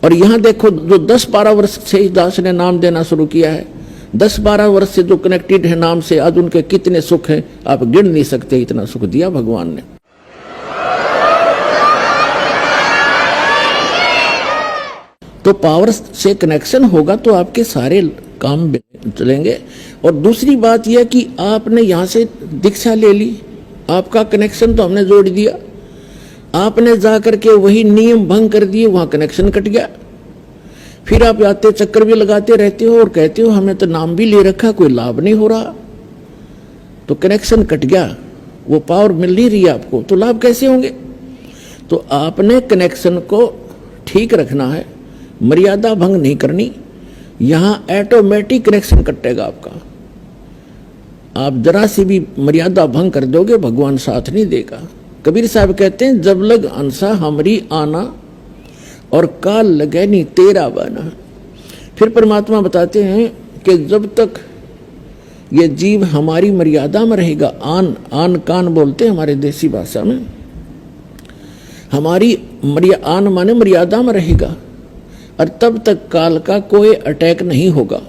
और यहां देखो जो 10-12 वर्ष से इस दास ने नाम देना शुरू किया है, 10-12 वर्ष से जो कनेक्टेड है नाम से, आज उनके कितने सुख हैं आप गिन नहीं सकते, इतना सुख दिया भगवान ने। तो पावर से कनेक्शन होगा तो आपके सारे काम चलेंगे। और दूसरी बात यह कि आपने यहां से दीक्षा ले ली, आपका कनेक्शन तो हमने जोड़ दिया, आपने जाकर के वही नियम भंग कर दिए, वहां कनेक्शन कट गया। फिर आप आते चक्कर भी लगाते रहते हो और कहते हो हमें तो नाम भी ले रखा, कोई लाभ नहीं हो रहा, तो कनेक्शन कट गया, वो पावर मिल नहीं रही आपको, तो लाभ कैसे होंगे? तो आपने कनेक्शन को ठीक रखना है, मर्यादा भंग नहीं करनी, यहां ऑटोमेटिक कनेक्शन कटेगा आपका। आप जरा सी भी मर्यादा भंग कर दोगे भगवान साथ नहीं देगा। कबीर साहब कहते हैं जब लग अंसा हमरी आना और काल लगे नहीं तेरा बना। फिर परमात्मा बताते हैं कि जब तक ये जीव हमारी मर्यादा में रहेगा, आन कान बोलते हैं हमारे देसी भाषा में, हमारी आन माने मर्यादा में रहेगा, और तब तक काल का कोई अटैक नहीं होगा।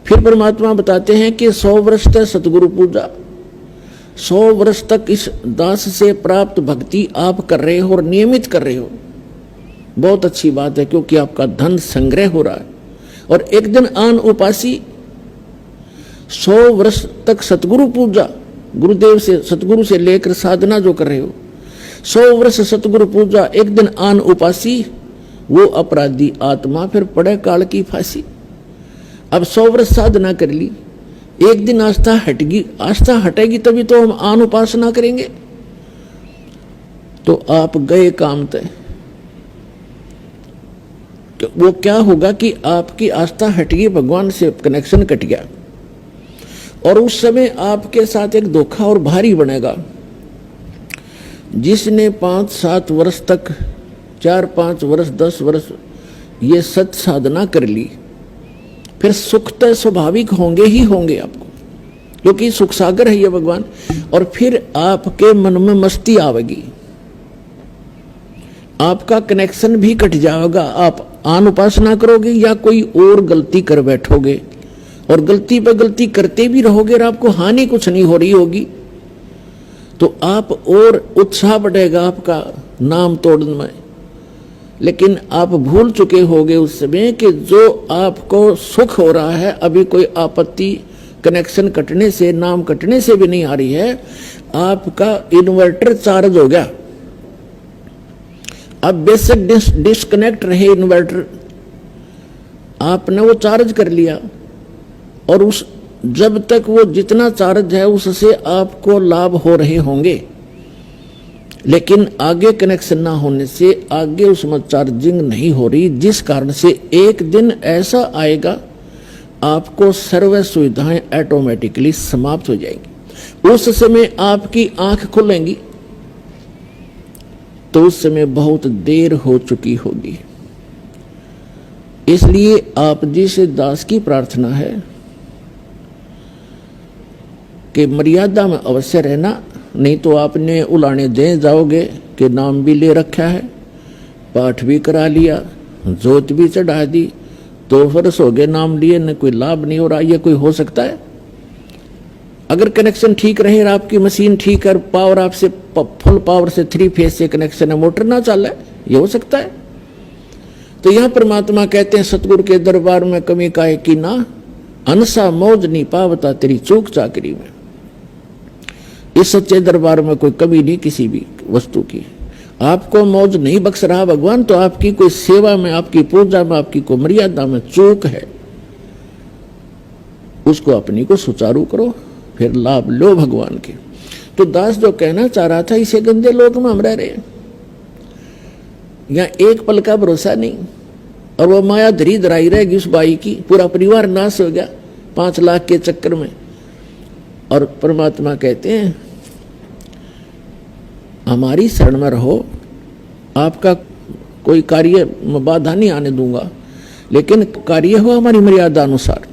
फिर परमात्मा बताते हैं कि 100 वर्ष तक सतगुरु पूजा, 100 वर्ष तक इस दास से प्राप्त भक्ति आप कर रहे हो और नियमित कर रहे हो, बहुत अच्छी बात है, क्योंकि आपका धन संग्रह हो रहा है। और एक दिन आन उपासी 100 वर्ष तक सतगुरु पूजा, गुरुदेव से सतगुरु से लेकर साधना जो कर रहे हो, 100 वर्ष सतगुरु पूजा, एक दिन आन उपासी, वो अपराधी आत्मा फिर पड़े काल की फांसी। अब 100 वर्ष साधना कर ली, एक दिन आस्था हटेगी, आस्था हटेगी तभी तो हम आन उपासना करेंगे, तो आप गए काम तय। तो वो क्या होगा कि आपकी आस्था हट गई, भगवान से कनेक्शन कट गया, और उस समय आपके साथ एक धोखा और भारी बनेगा। जिसने 5-7 वर्ष तक, 4-5 वर्ष 10 वर्ष ये सत साधना कर ली, फिर सुख तो स्वाभाविक होंगे ही होंगे आपको, क्योंकि सुख सागर है ये भगवान। और फिर आपके मन में मस्ती आवेगी, आपका कनेक्शन भी कट जाएगा, आप आन उपासना करोगे या कोई और गलती कर बैठोगे, और गलती पे गलती करते भी रहोगे और आपको हानि कुछ नहीं हो रही होगी, तो आप और उत्साह बढ़ेगा आपका नाम तोड़ने में। लेकिन आप भूल चुके होंगे उस समय कि जो आपको सुख हो रहा है, अभी कोई आपत्ति कनेक्शन कटने से, नाम कटने से भी नहीं आ रही है, आपका इन्वर्टर चार्ज हो गया। अब बेशक डिस्कनेक्ट रहे इन्वर्टर, आपने वो चार्ज कर लिया, और उस जब तक वो जितना चार्ज है उससे आपको लाभ हो रहे होंगे, लेकिन आगे कनेक्शन ना होने से आगे उसमें चार्जिंग नहीं हो रही, जिस कारण से एक दिन ऐसा आएगा आपको सर्व सुविधाएं ऑटोमेटिकली समाप्त हो जाएंगी। उस समय आपकी आंख खुलेंगी तो उस समय बहुत देर हो चुकी होगी। इसलिए आप जी से दास की प्रार्थना है कि मर्यादा में अवश्य रहना, नहीं तो आपने उलाने दे जाओगे कि नाम भी ले रखा है, पाठ भी करा लिया, जोत भी चढ़ा दी, 2 वर्ष हो गए नाम लिए, न कोई लाभ नहीं हो रहा, ये कोई हो सकता है? अगर कनेक्शन ठीक रहे, आपकी मशीन ठीक है, पावर आपसे फुल पावर से 3 फेज से कनेक्शन है, मोटर ना चल रहा है, ये हो सकता है? तो यहां परमात्मा कहते हैं सतगुरु के दरबार में कमी काहे की ना, अनसा मौज नहीं पावता तेरी चूक चाकरी में। इस सच्चे दरबार में कोई कमी नहीं किसी भी वस्तु की, आपको मौज नहीं बख्श रहा भगवान, तो आपकी कोई सेवा में, आपकी पूजा में, आपकी कोई मर्यादा में चूक है, उसको अपनी को सुचारू करो, फिर लाभ लो भगवान के। तो दास जो कहना चाह रहा था, इसे गंदे लोग में हम रह रहे हैं, यहाँ एक पल का भरोसा नहीं, और वो माया धरी धराई रहेगी उस बाई की, पूरा परिवार नाश हो गया 5 लाख के चक्कर में। और परमात्मा कहते हैं हमारी शरण में रहो, आपका कोई कार्य में बाधा नहीं आने दूंगा, लेकिन कार्य हो हमारी मर्यादा अनुसार।